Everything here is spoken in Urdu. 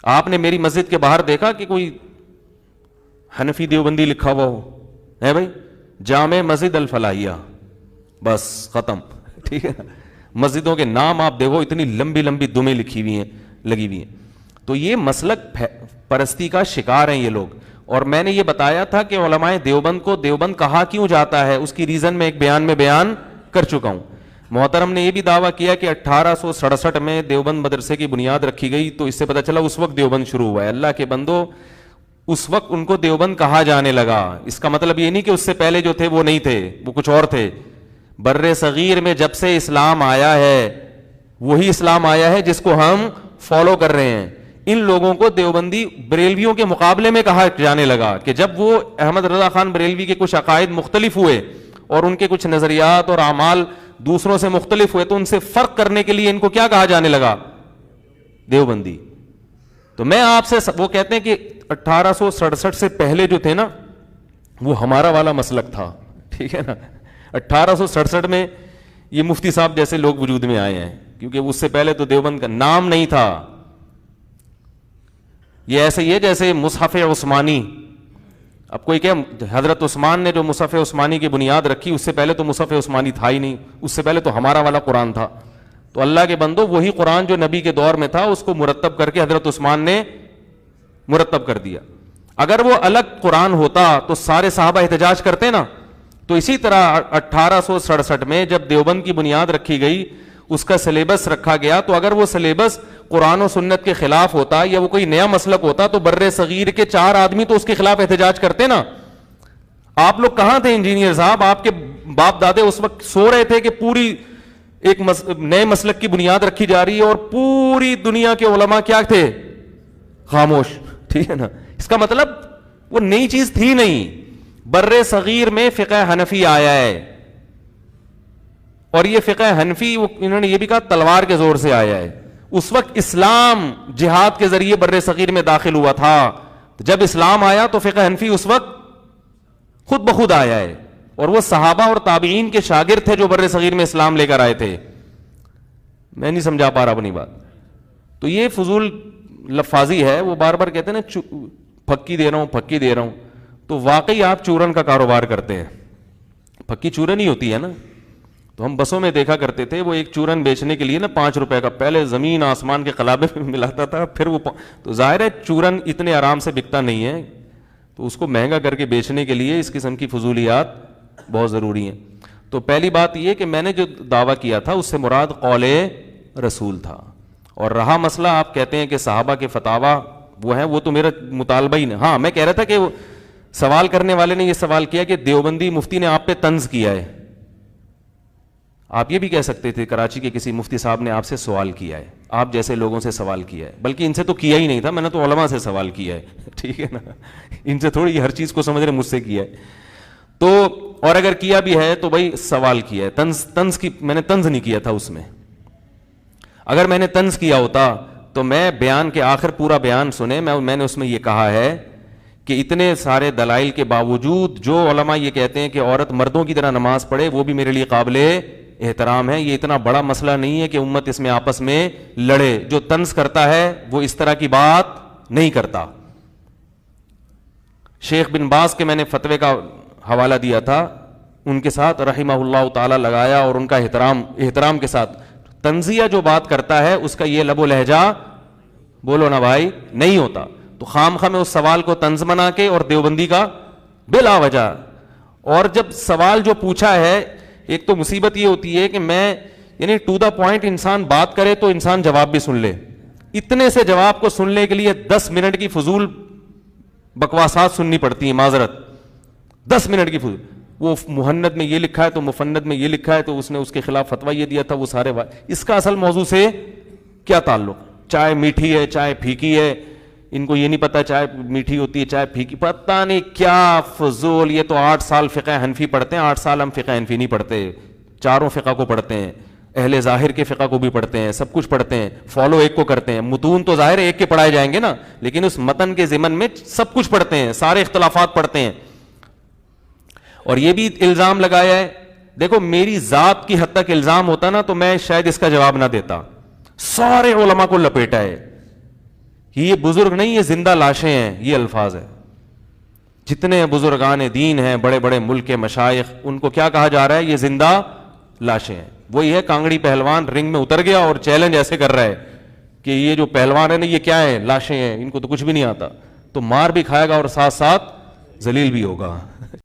آپ نے میری مسجد کے باہر دیکھا کہ کوئی حنفی دیوبندی لکھا ہوا ہو؟ ہے بھائی، جامع مسجد الفلاحیہ، بس ختم، ٹھیک ہے نا. مسجدوں کے نام آپ دیکھو، اتنی لمبی لمبی دمیں لکھی ہوئی ہیں، لگی ہوئی ہیں. تو یہ مسلک پرستی کا شکار ہیں یہ لوگ. اور میں نے یہ بتایا تھا کہ علماء دیوبند کو دیوبند کہا کیوں جاتا ہے، اس کی ریزن میں ایک بیان میں بیان کر چکا ہوں. محترم نے یہ بھی دعویٰ کیا کہ 1867 میں دیوبند مدرسے کی بنیاد رکھی گئی، تو اس سے پتہ چلا اس وقت دیوبند شروع ہوا ہے. اللہ کے بندو، اس وقت ان کو دیوبند کہا جانے لگا. اس کا مطلب یہ نہیں کہ اس سے پہلے جو تھے وہ نہیں تھے، وہ کچھ اور تھے. بر صغیر میں جب سے اسلام آیا ہے، وہی اسلام آیا ہے جس کو ہم فالو کر رہے ہیں. ان لوگوں کو دیوبندی بریلویوں کے مقابلے میں کہا جانے لگا کہ جب وہ احمد رضا خان بریلوی کے کچھ عقائد مختلف ہوئے اور ان کے کچھ نظریات اور اعمال دوسروں سے مختلف ہوئے، تو ان سے فرق کرنے کے لیے ان کو کیا کہا جانے لگا؟ دیوبندی. تو میں آپ سے، وہ کہتے ہیں کہ 1867 سے پہلے جو تھے نا، وہ ہمارا والا مسلک تھا، ٹھیک ہے نا. 1867 میں یہ مفتی صاحب جیسے لوگ وجود میں آئے ہیں، کیونکہ اس سے پہلے تو دیوبند کا نام نہیں تھا. یہ ایسے ہی ہے جیسے مصحف عثمانی. اب کوئی کہ حضرت عثمان نے جو مصحف عثمانی کی بنیاد رکھی، اس سے پہلے تو مصحف عثمانی تھا ہی نہیں، اس سے پہلے تو ہمارا والا قرآن تھا. تو اللہ کے بندو، وہی قرآن جو نبی کے دور میں تھا، اس کو مرتب کر کے حضرت عثمان نے مرتب کر دیا. اگر وہ الگ قرآن ہوتا تو سارے صحابہ احتجاج کرتے نا. تو اسی طرح 1867 میں جب دیوبند کی بنیاد رکھی گئی، اس کا سلیبس رکھا گیا، تو اگر وہ سلیبس قرآن و سنت کے خلاف ہوتا یا وہ کوئی نیا مسلک ہوتا تو بر صغیر کے 4 آدمی تو اس کے خلاف احتجاج کرتے نا. آپ لوگ کہاں تھے انجینئر صاحب؟ آپ کے باپ دادے اس وقت سو رہے تھے کہ پوری ایک نئے مسلک کی بنیاد رکھی جا رہی ہے اور پوری دنیا کے علماء کیا تھے؟ خاموش، ٹھیک ہے نا. اس کا مطلب وہ نئی چیز تھی نہیں. بر صغیر میں فقہ حنفی آیا ہے، اور یہ فقہ حنفی انہوں نے یہ بھی کہا تلوار کے زور سے آیا ہے. اس وقت اسلام جہاد کے ذریعے بر صغیر میں داخل ہوا تھا. جب اسلام آیا تو فقہ حنفی اس وقت خود بخود آیا ہے، اور وہ صحابہ اور تابعین کے شاگرد تھے جو بر صغیر میں اسلام لے کر آئے تھے. میں نہیں سمجھا پا رہا اپنی بات. تو یہ فضول لفاظی ہے. وہ بار بار کہتے ہیں نا پھکی دے رہا ہوں، پھکی دے رہا ہوں. تو واقعی آپ چورن کا کاروبار کرتے ہیں. پھکی چورن ہی ہوتی ہے نا. تو ہم بسوں میں دیکھا کرتے تھے، وہ ایک چورن بیچنے کے لیے نا 5 روپے کا پہلے زمین آسمان کے قلابے میں ملاتا تھا، پھر وہ تو ظاہر ہے چورن اتنے آرام سے بکتا نہیں ہے، تو اس کو مہنگا کر کے بیچنے کے لیے اس قسم کی فضولیات بہت ضروری ہیں. تو پہلی بات یہ کہ میں نے جو دعویٰ کیا تھا اس سے مراد قول رسول تھا. اور رہا مسئلہ آپ کہتے ہیں کہ صحابہ کے فتاوا وہ ہیں، وہ تو میرا مطالبہ ہی نہیں. ہاں میں کہہ رہا تھا کہ سوال کرنے والے نے یہ سوال کیا کہ دیوبندی مفتی نے آپ پہ طنز کیا ہے. آپ یہ بھی کہہ سکتے تھے کراچی کے کسی مفتی صاحب نے آپ سے سوال کیا ہے، آپ جیسے لوگوں سے سوال کیا ہے. بلکہ ان سے تو کیا ہی نہیں تھا، میں نے تو علماء سے سوال کیا ہے، ٹھیک ہے نا. ان سے تھوڑی ہر چیز کو سمجھ رہے، مجھ سے کیا ہے. تو اور اگر کیا بھی ہے تو بھائی سوال کیا ہے. طنز کی میں نے طنز نہیں کیا تھا اس میں. اگر میں نے طنز کیا ہوتا تو میں بیان کے آخر پورا بیان سنے، میں نے اس میں یہ کہا ہے کہ اتنے سارے دلائل کے باوجود جو علماء یہ کہتے ہیں کہ عورت مردوں کی طرح نماز پڑھے، وہ بھی میرے لیے قابل احترام ہے. یہ اتنا بڑا مسئلہ نہیں ہے کہ امت اس میں آپس میں لڑے. جو طنز کرتا ہے وہ اس طرح کی بات نہیں کرتا. شیخ بن باز کے میں نے فتوے کا حوالہ دیا تھا، ان کے ساتھ رحمہ اللہ تعالی لگایا اور ان کا احترام کے ساتھ. تنزیہ جو بات کرتا ہے اس کا یہ لب و لہجہ بولو نا بھائی نہیں ہوتا. تو خام خواہ میں اس سوال کو طنز بنا کے اور دیوبندی کا بلا وجہ. اور جب سوال جو پوچھا ہے، ایک تو مصیبت یہ ہوتی ہے کہ میں یعنی ٹو دا پوائنٹ انسان بات کرے تو انسان جواب بھی سن لے. اتنے سے جواب کو سننے کے لیے 10 منٹ کی فضول بکواسات سننی پڑتی ہیں. معذرت، 10 منٹ کی فضول. وہ مہند میں یہ لکھا ہے تو مفند میں یہ لکھا ہے تو اس نے اس کے خلاف فتویٰ یہ دیا تھا. وہ سارے اس کا اصل موضوع سے کیا تعلق؟ چائے میٹھی ہے، چائے پھیکی ہے. ان کو یہ نہیں پتا چائے میٹھی ہوتی ہے، چائے پھیکی، پتہ نہیں کیا فضول. یہ تو 8 سال فقہ حنفی پڑھتے ہیں. 8 سال ہم فقہ حنفی نہیں پڑھتے، چاروں فقہ کو پڑھتے ہیں، اہل ظاہر کے فقہ کو بھی پڑھتے ہیں، سب کچھ پڑھتے ہیں، فالو ایک کو کرتے ہیں. متون تو ظاہر ایک کے پڑھائے جائیں گے نا، لیکن اس متن کے ضمن میں سب کچھ پڑھتے ہیں، سارے اختلافات پڑھتے ہیں. اور یہ بھی الزام لگایا ہے. دیکھو میری ذات کی حد تک الزام ہوتا نا تو میں شاید اس کا جواب نہ دیتا. سارے علماء کو لپیٹا ہے یہ بزرگ نہیں، یہ زندہ لاشیں ہیں، یہ الفاظ ہے. جتنے بزرگان دین ہیں، بڑے بڑے ملک کے مشائخ، ان کو کیا کہا جا رہا ہے؟ یہ زندہ لاشیں ہیں. وہی ہے کانگڑی پہلوان رنگ میں اتر گیا اور چیلنج ایسے کر رہا ہے کہ یہ جو پہلوان ہے نا، یہ کیا ہے؟ لاشیں ہیں، ان کو تو کچھ بھی نہیں آتا. تو مار بھی کھائے گا اور ساتھ ساتھ ذلیل بھی ہوگا.